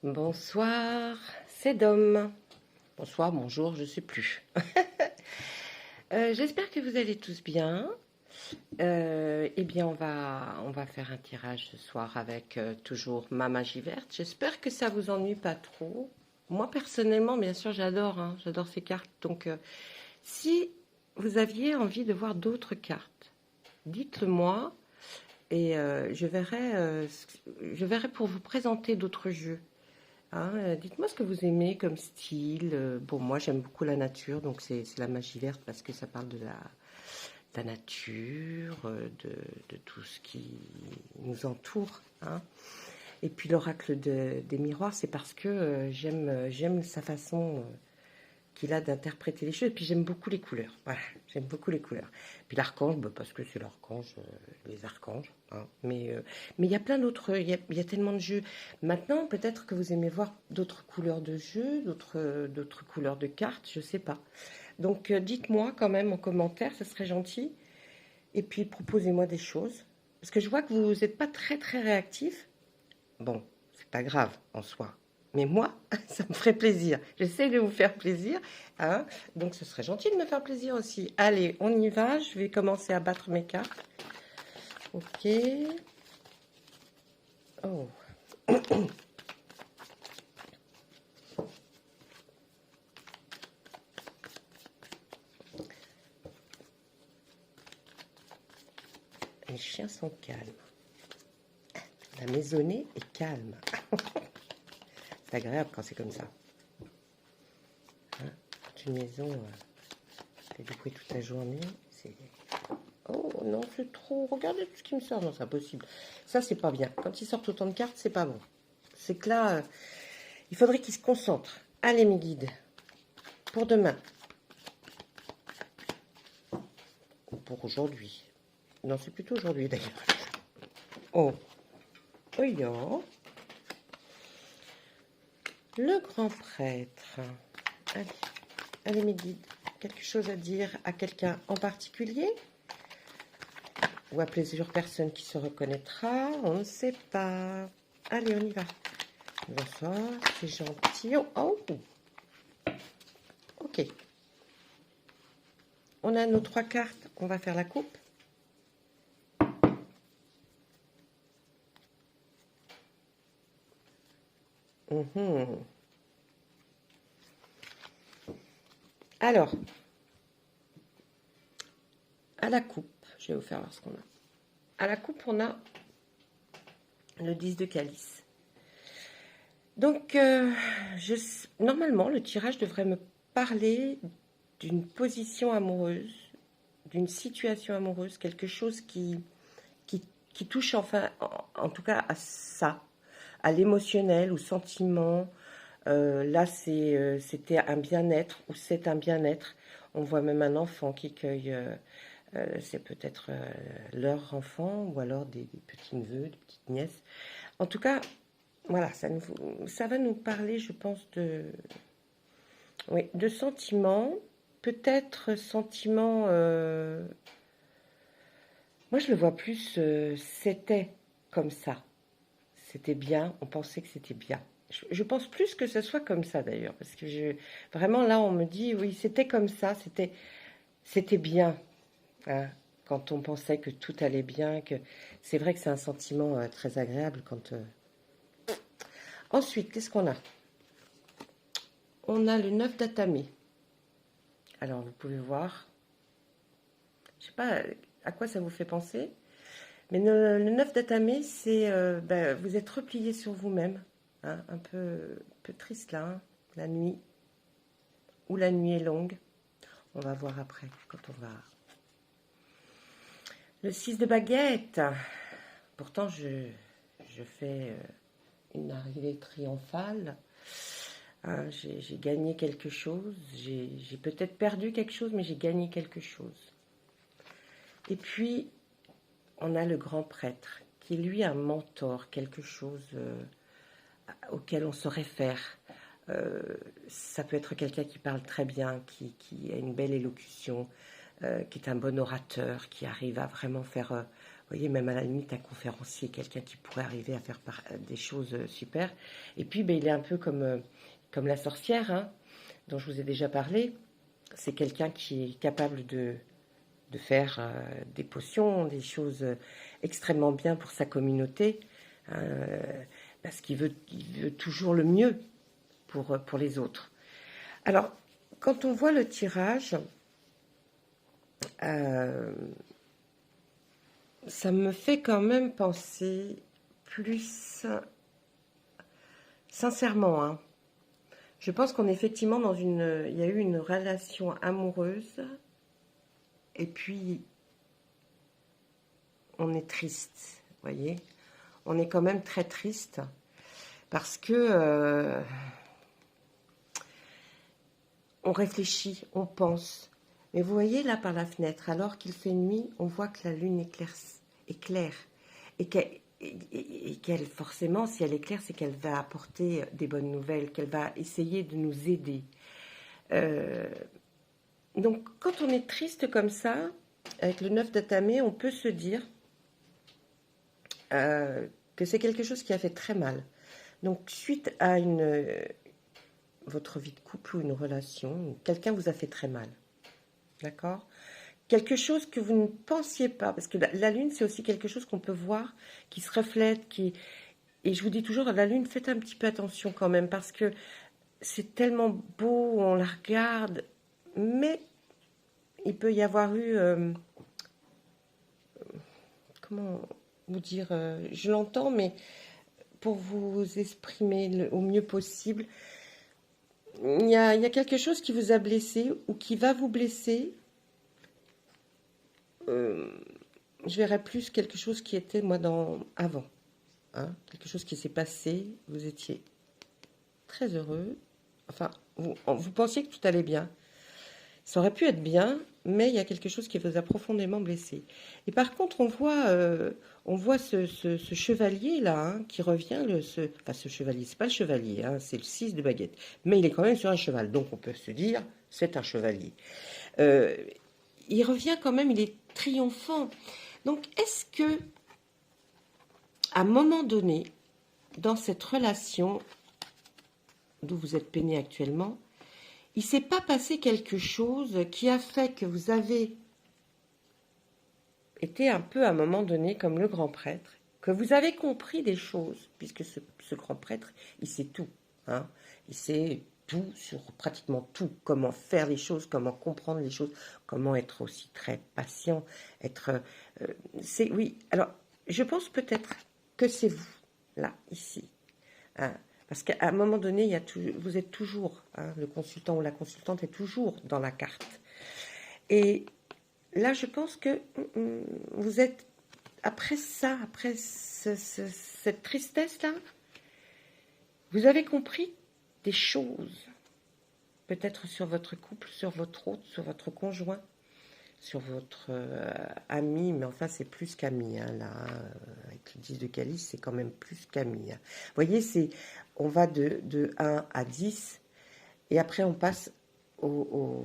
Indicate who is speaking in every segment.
Speaker 1: Bonsoir, c'est Dom. Bonsoir, bonjour, je sais plus. J'espère que vous allez tous bien. Eh bien, on va faire un tirage ce soir avec toujours ma magie verte. J'espère que ça vous ennuie pas trop. Moi, personnellement, bien sûr, j'adore, hein, j'adore ces cartes. Donc, si vous aviez envie de voir d'autres cartes, dites-le moi et je verrai pour vous présenter d'autres jeux. Hein, dites-moi ce que vous aimez comme style. Bon, moi j'aime beaucoup la nature, donc c'est la magie verte parce que ça parle de la nature, de tout ce qui nous entoure. Hein. Et puis l'oracle des miroirs, c'est parce que j'aime sa façon qu'il a d'interpréter les choses. Et puis j'aime beaucoup les couleurs. Voilà, j'aime beaucoup les couleurs. Puis l'archange, bah, parce que c'est l'archange, les archanges. Hein. Mais il y a plein d'autres, il y a tellement de jeux. Maintenant, peut-être que vous aimez voir d'autres couleurs de jeux, d'autres couleurs de cartes, je sais pas. Donc dites-moi quand même en commentaire, ça serait gentil. Et puis proposez-moi des choses. Parce que je vois que vous n'êtes pas très très réactif. Bon, c'est pas grave en soi. Mais moi, ça me ferait plaisir. J'essaie de vous faire plaisir. Hein, donc ce serait gentil de me faire plaisir aussi. Allez, on y va. Je vais commencer à battre mes cartes. Ok. Oh. Les chiens sont calmes. La maisonnée est calme. C'est agréable quand c'est comme ça. Hein, quand une maison fait du bruit toute la journée, c'est... Oh non, c'est trop. Regardez tout ce qui me sort. Non, c'est impossible. Ça, c'est pas bien. Quand ils sortent autant de cartes, c'est pas bon. C'est que là, il faudrait qu'ils se concentrent. Allez, mes guides. Pour demain. Ou pour aujourd'hui. Non, c'est plutôt aujourd'hui, d'ailleurs. Oh. Voyons. Le grand prêtre. Allez. Allez, mes guides. Quelque chose à dire à quelqu'un en particulier? Ou à plusieurs personnes qui se reconnaîtra? On ne sait pas. Allez, on y va. Bonsoir, c'est gentil. Oh, ok. On a nos 3 cartes. On va faire la coupe. Alors, à la coupe, je vais vous faire voir ce qu'on a. À la coupe, on a le 10 de calice. Donc, normalement, le tirage devrait me parler d'une position amoureuse, d'une situation amoureuse, quelque chose qui touche enfin, en tout cas à ça, à l'émotionnel, au sentiment. Là, c'était un bien-être, ou c'est un bien-être. On voit même un enfant qui cueille, c'est peut-être leur enfant, ou alors des petits-neveux, des petites nièces. En tout cas, voilà, ça va nous parler, je pense, oui, de sentiments, peut-être sentiments, moi je le vois plus, c'était comme ça, c'était bien, on pensait que c'était bien. Je pense plus que ce soit comme ça d'ailleurs, parce que vraiment là on me dit, oui, c'était comme ça, c'était bien, hein, quand on pensait que tout allait bien, que c'est vrai que c'est un sentiment très agréable quand... Ensuite, qu'est-ce qu'on a? On a le 9 d'Atamé. Alors, vous pouvez voir, je ne sais pas à quoi ça vous fait penser, mais le 9 d'Atamé, c'est ben, vous êtes replié sur vous-même, hein, un peu triste là, hein, la nuit, ou la nuit est longue. On va voir après, quand on va... Le 6 de baguette. Pourtant, je fais une arrivée triomphale. Hein, j'ai gagné quelque chose. J'ai peut-être perdu quelque chose, mais j'ai gagné quelque chose. Et puis, on a le grand prêtre, qui est lui un mentor, quelque chose auquel on se réfère. Ça peut être quelqu'un qui parle très bien, qui a une belle élocution, qui est un bon orateur, qui arrive à vraiment faire voyez, même à la limite, un conférencier, quelqu'un qui pourrait arriver à faire des choses super. Et puis, ben, il est un peu comme la sorcière, hein, dont je vous ai déjà parlé. C'est quelqu'un qui est capable de faire des potions, des choses extrêmement bien pour sa communauté, hein, parce il veut toujours le mieux pour les autres. Alors, quand on voit le tirage, ça me fait quand même penser plus sincèrement, hein. Je pense qu'on est effectivement il y a eu une relation amoureuse, et puis on est triste, vous voyez. On est quand même très triste parce que on réfléchit, on pense. Mais vous voyez là par la fenêtre, alors qu'il fait nuit, on voit que la lune est claire. Et qu'elle, forcément, si elle est claire, c'est qu'elle va apporter des bonnes nouvelles, qu'elle va essayer de nous aider. Donc, quand on est triste comme ça, avec le 9 d'Atamé, on peut se dire que c'est quelque chose qui a fait très mal. Donc, suite à votre vie de couple ou une relation, quelqu'un vous a fait très mal. D'accord ? Quelque chose que vous ne pensiez pas, parce que la lune, c'est aussi quelque chose qu'on peut voir, qui se reflète, et je vous dis toujours, la lune, faites un petit peu attention quand même, parce que c'est tellement beau, on la regarde, mais il peut y avoir eu, comment vous dire, je l'entends, mais pour vous exprimer au mieux possible, il y a quelque chose qui vous a blessé ou qui va vous blesser. Je verrais plus quelque chose qui était, moi, avant. Hein, quelque chose qui s'est passé, vous étiez très heureux. Enfin, vous pensiez que tout allait bien. Ça aurait pu être bien, mais il y a quelque chose qui vous a profondément blessé. Et par contre, on voit ce chevalier-là, hein, qui revient. Enfin, ce chevalier, c'est pas le chevalier, hein, c'est le 6 de baguette. Mais il est quand même sur un cheval, donc on peut se dire, c'est un chevalier. Il revient quand même, il est triomphant. Donc, est-ce que, à un moment donné, dans cette relation d'où vous êtes peiné actuellement, il ne s'est pas passé quelque chose qui a fait que vous avez été un peu à un moment donné comme le grand prêtre, que vous avez compris des choses, puisque ce grand prêtre, il sait tout. Hein, il sait tout sur pratiquement tout, comment faire les choses, comment comprendre les choses, comment être aussi très patient, oui, alors, je pense peut-être que c'est vous, là, ici. Hein, parce qu'à un moment donné, vous êtes toujours, hein, le consultant ou la consultante est toujours dans la carte. Et là, je pense que vous êtes, après ça, après cette tristesse-là, vous avez compris des choses, peut-être sur votre couple, sur votre hôte, sur votre conjoint, sur votre ami, mais enfin c'est plus qu'ami, hein, là, avec le 10 de calice, c'est quand même plus qu'ami. Hein. Vous voyez, on va de 1 à 10, et après on passe aux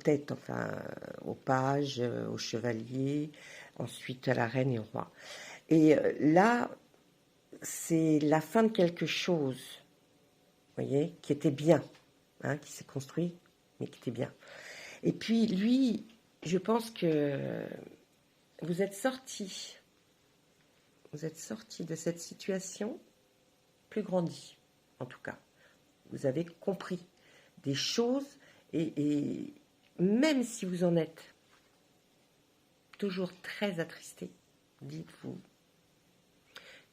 Speaker 1: têtes, enfin aux pages, aux chevaliers, ensuite à la reine et au roi. Et là, c'est la fin de quelque chose, vous voyez, qui était bien, hein, qui s'est construit, mais qui était bien. Et puis, lui, je pense que vous êtes sorti de cette situation plus grandi, en tout cas. Vous avez compris des choses, et même si vous en êtes toujours très attristé, dites-vous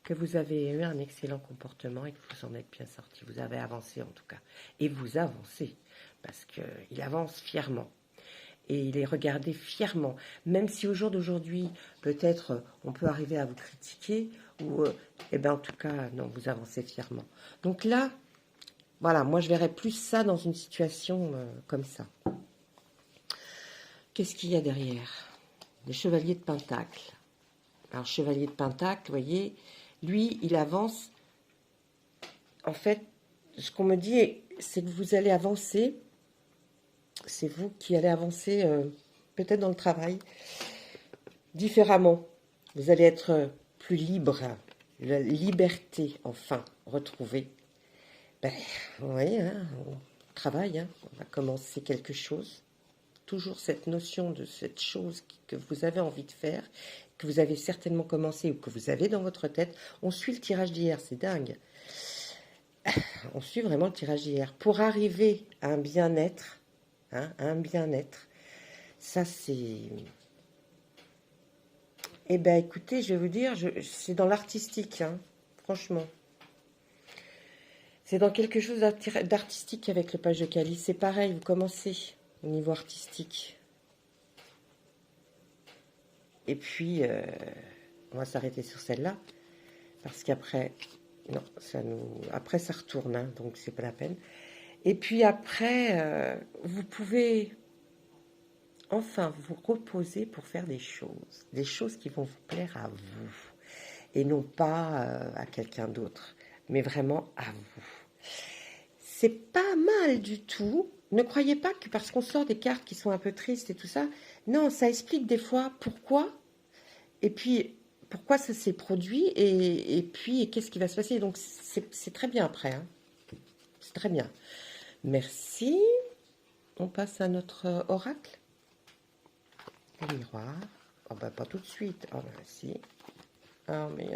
Speaker 1: que vous avez eu un excellent comportement et que vous en êtes bien sorti. Vous avez avancé en tout cas. Et vous avancez, parce qu'il avance fièrement. Et il est regardé fièrement, même si au jour d'aujourd'hui, peut-être on peut arriver à vous critiquer, ou en tout cas, non, vous avancez fièrement. Donc là, voilà, moi je verrais plus ça dans une situation comme ça. Qu'est-ce qu'il y a derrière? Les chevaliers de Pentacle. Alors, chevalier de Pentacle, vous voyez, lui, il avance. En fait, ce qu'on me dit, c'est que vous allez avancer. C'est vous qui allez avancer peut-être dans le travail. différemment. Vous allez être plus libre. La liberté, enfin, retrouvée. Ben, oui, hein, on travaille, hein, on va commencer quelque chose. Toujours cette notion de cette chose que vous avez envie de faire, que vous avez certainement commencé ou que vous avez dans votre tête. On suit le tirage d'hier, c'est dingue. On suit vraiment le tirage d'hier. Pour arriver à un bien-être, hein, à un bien-être, ça c'est... Eh bien écoutez, je vais vous dire, c'est dans l'artistique, hein, franchement. C'est dans quelque chose d'artistique avec le page de calice. C'est pareil, vous commencez au niveau artistique. Et puis, on va s'arrêter sur celle-là. Parce qu'après, non, après ça retourne, hein, donc c'est pas la peine. Et puis après, vous pouvez enfin vous reposer pour faire des choses qui vont vous plaire à vous. Et non pas à quelqu'un d'autre, mais vraiment à vous. C'est pas mal du tout. Ne croyez pas que parce qu'on sort des cartes qui sont un peu tristes et tout ça, non, ça explique des fois pourquoi, et puis pourquoi ça s'est produit, et puis qu'est-ce qui va se passer. Donc c'est très bien après, hein. C'est très bien. Merci. On passe à notre oracle. Le miroir. Oh bah pas tout de suite. Oh bah si. Ah mais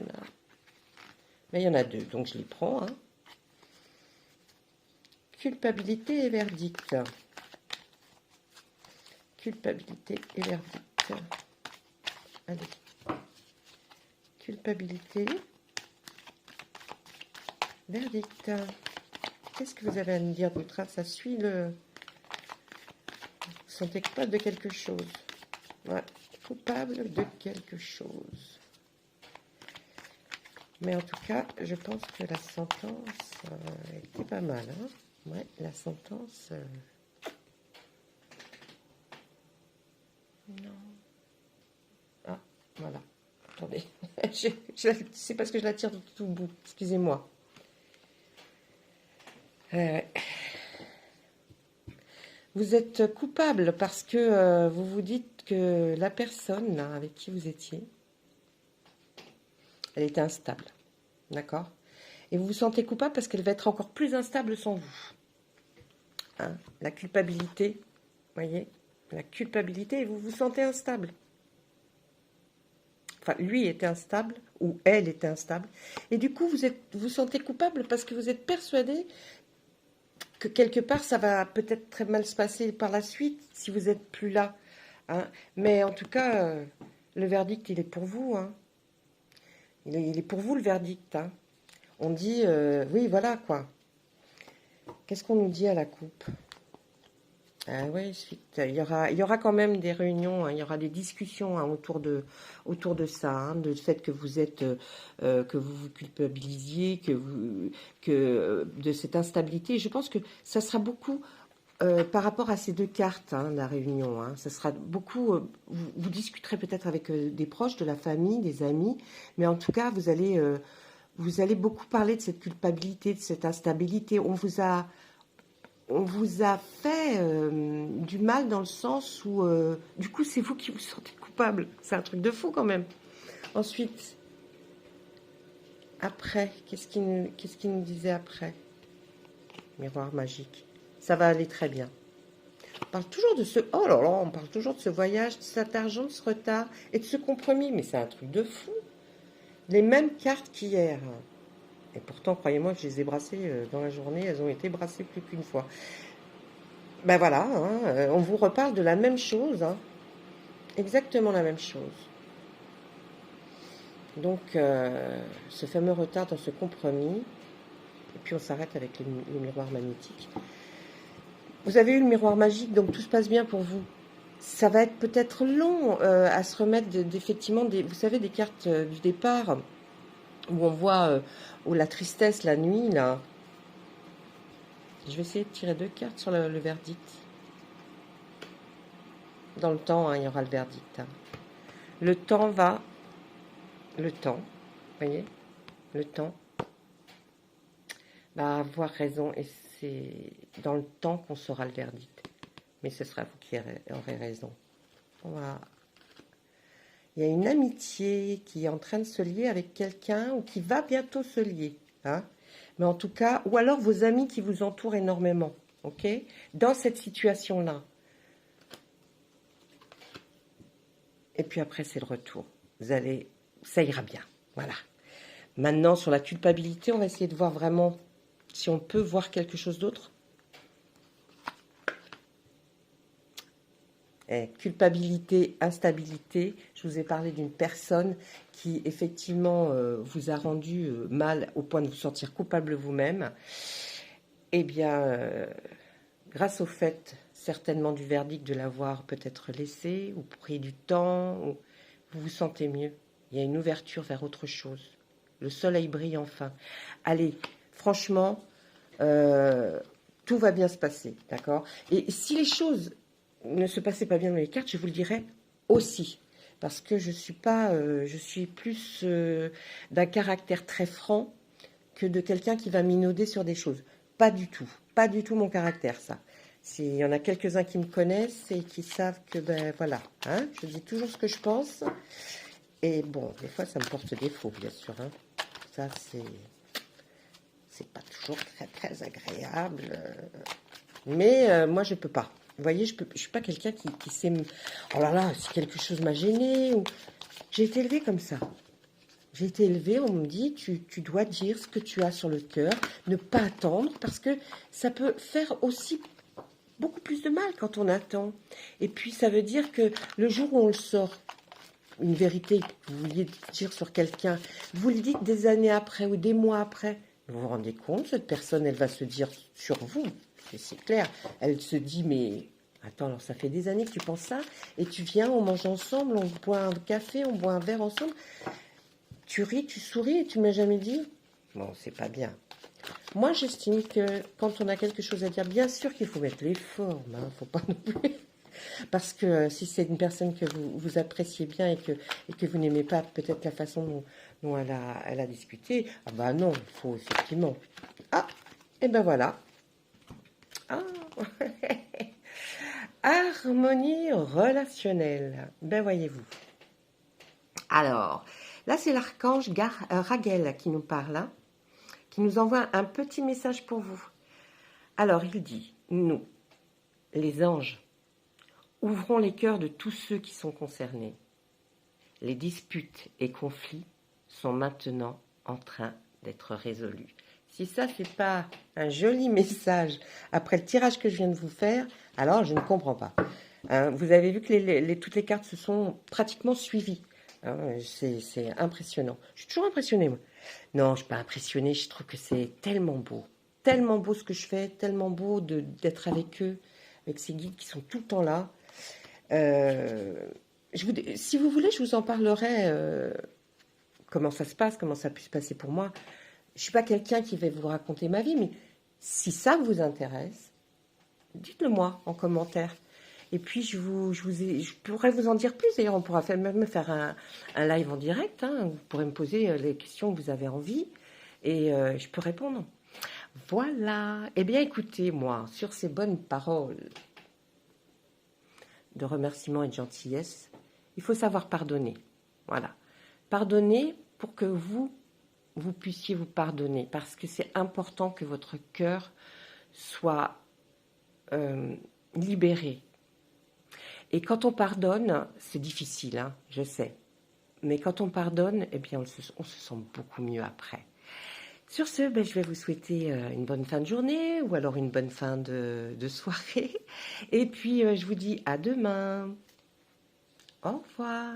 Speaker 1: il y en a deux, donc je les prends, hein. Culpabilité et verdict. Culpabilité et verdict. Allez. Culpabilité. Verdict. Qu'est-ce que vous avez à me dire d'autre? Ça suit le... Vous sentez coupable de quelque chose. Ouais. Coupable de quelque chose. Mais en tout cas, je pense que la sentence était pas mal, hein. Ouais, la sentence... Non. Ah, voilà. Attendez. C'est parce que je la tire de tout bout. Excusez-moi. Vous êtes coupable parce que vous vous dites que la personne là, avec qui vous étiez, elle était instable. D'accord? Et vous vous sentez coupable parce qu'elle va être encore plus instable sans vous. Hein? La culpabilité, voyez? La culpabilité, et vous vous sentez instable. Enfin, lui était instable, ou elle était instable. Et du coup, vous sentez coupable parce que vous êtes persuadé que quelque part, ça va peut-être très mal se passer par la suite, si vous n'êtes plus là. Hein. Mais en tout cas, le verdict, il est pour vous. Hein. Il est pour vous, le verdict. Hein. On dit, oui, voilà, quoi. Qu'est-ce qu'on nous dit à la coupe? Ah oui, suite. Il y aura quand même des réunions, hein, il y aura des discussions, hein, autour de ça, hein, de fait que vous êtes, que vous vous culpabilisiez, de cette instabilité. Je pense que ça sera beaucoup par rapport à ces deux cartes, hein, la réunion. Hein, ça sera beaucoup. Vous discuterez peut-être avec des proches, de la famille, des amis, mais en tout cas, vous allez beaucoup parler de cette culpabilité, de cette instabilité. On vous a fait du mal dans le sens où, du coup, c'est vous qui vous sentez coupable. C'est un truc de fou quand même. Ensuite, après, qu'est-ce qu'il nous disait après? Miroir magique. Ça va aller très bien. On parle toujours de ce... Oh là là, on parle toujours de ce voyage, de cet argent, de ce retard et de ce compromis. Mais c'est un truc de fou. Les mêmes cartes qu'hier. Et pourtant, croyez-moi que je les ai brassées dans la journée. Elles ont été brassées plus qu'une fois. Ben voilà, hein, on vous reparle de la même chose, hein, exactement la même chose. Donc, ce fameux retard dans ce compromis, et puis on s'arrête avec le miroir magnétique. Vous avez eu le miroir magique, donc tout se passe bien pour vous. Ça va être peut-être long à se remettre d'effectivement, vous savez, des cartes du départ, où on voit la tristesse la nuit, là. Je vais essayer de tirer deux cartes sur le verdict. Dans le temps, hein, il y aura le verdict. Hein. Le temps, vous voyez, le temps va avoir raison, et c'est dans le temps qu'on saura le verdict. Mais ce sera vous qui aurez raison. Voilà. Il y a une amitié qui est en train de se lier avec quelqu'un ou qui va bientôt se lier. Hein. Mais en tout cas, ou alors vos amis qui vous entourent énormément. Ok? Dans cette situation-là. Et puis après, c'est le retour. Ça ira bien. Voilà. Maintenant, sur la culpabilité, on va essayer de voir vraiment si on peut voir quelque chose d'autre. Culpabilité, instabilité. Je vous ai parlé d'une personne qui, effectivement, vous a rendu mal au point de vous sentir coupable vous-même. Eh bien, grâce au fait, certainement, du verdict de l'avoir peut-être laissé ou pris du temps, ou vous vous sentez mieux. Il y a une ouverture vers autre chose. Le soleil brille enfin. Allez, franchement, tout va bien se passer, d'accord? Et si les choses ne se passaient pas bien dans les cartes, je vous le dirais aussi. Parce que je suis plus d'un caractère très franc que de quelqu'un qui va minauder sur des choses. Pas du tout. Pas du tout mon caractère, ça. Il y en a quelques-uns qui me connaissent et qui savent que, ben voilà, hein, je dis toujours ce que je pense. Et bon, des fois, ça me porte défaut, bien sûr. Hein. Ça, c'est pas toujours très, très agréable. Mais moi, je peux pas. Vous voyez, je suis pas quelqu'un qui sait... Oh là là, si quelque chose m'a gêné ou... J'ai été élevée comme ça. J'ai été élevée, on me dit, tu dois dire ce que tu as sur le cœur, ne pas attendre, parce que ça peut faire aussi beaucoup plus de mal quand on attend. Et puis, ça veut dire que le jour où on le sort, une vérité que vous vouliez dire sur quelqu'un, vous le dites des années après ou des mois après, vous vous rendez compte, cette personne, elle va se dire sur vous, c'est clair, elle se dit, mais attends, alors ça fait des années que tu penses ça, et tu viens, on mange ensemble, on boit un café, on boit un verre ensemble, tu ris, tu souris et tu m'as jamais dit. Bon, c'est pas bien. Moi, j'estime que quand on a quelque chose à dire, bien sûr qu'il faut mettre les formes, hein, faut pas non plus... Parce que si c'est une personne que vous appréciez bien et que vous n'aimez pas peut-être la façon dont elle a discuté, ah bah non, il faut effectivement... Ah, et ben voilà. Ah. Harmonie relationnelle. Ben voyez-vous. Alors, là c'est l'archange Raguel qui nous parle, hein, qui nous envoie un petit message pour vous. Alors, il dit, nous, les anges, ouvrons les cœurs de tous ceux qui sont concernés. Les disputes et conflits sont maintenant en train d'être résolus. Si ça, c'est pas un joli message après le tirage que je viens de vous faire, alors je ne comprends pas. Hein, vous avez vu que toutes les cartes se sont pratiquement suivies. Hein, c'est impressionnant. Je suis toujours impressionnée, moi. Non, je ne suis pas impressionnée. Je trouve que c'est tellement beau. Tellement beau ce que je fais, tellement beau d'être avec eux, avec ces guides qui sont tout le temps là. Si vous voulez, je vous en parlerai comment ça se passe, comment ça a pu se passer pour moi. Je ne suis pas quelqu'un qui va vous raconter ma vie, mais si ça vous intéresse, dites-le moi en commentaire. Et puis, je pourrais vous en dire plus. D'ailleurs, on pourra même faire un live en direct. Hein. Vous pourrez me poser les questions que vous avez envie et je peux répondre. Voilà. Eh bien, écoutez, moi, sur ces bonnes paroles de remerciement et de gentillesse, il faut savoir pardonner. Voilà. Pardonner pour que vous puissiez vous pardonner, parce que c'est important que votre cœur soit libéré. Et quand on pardonne, c'est difficile, hein, je sais. Mais quand on pardonne, eh bien, on se sent beaucoup mieux après. Sur ce, je vais vous souhaiter une bonne fin de journée ou alors une bonne fin de soirée. Et puis, je vous dis à demain. Au revoir.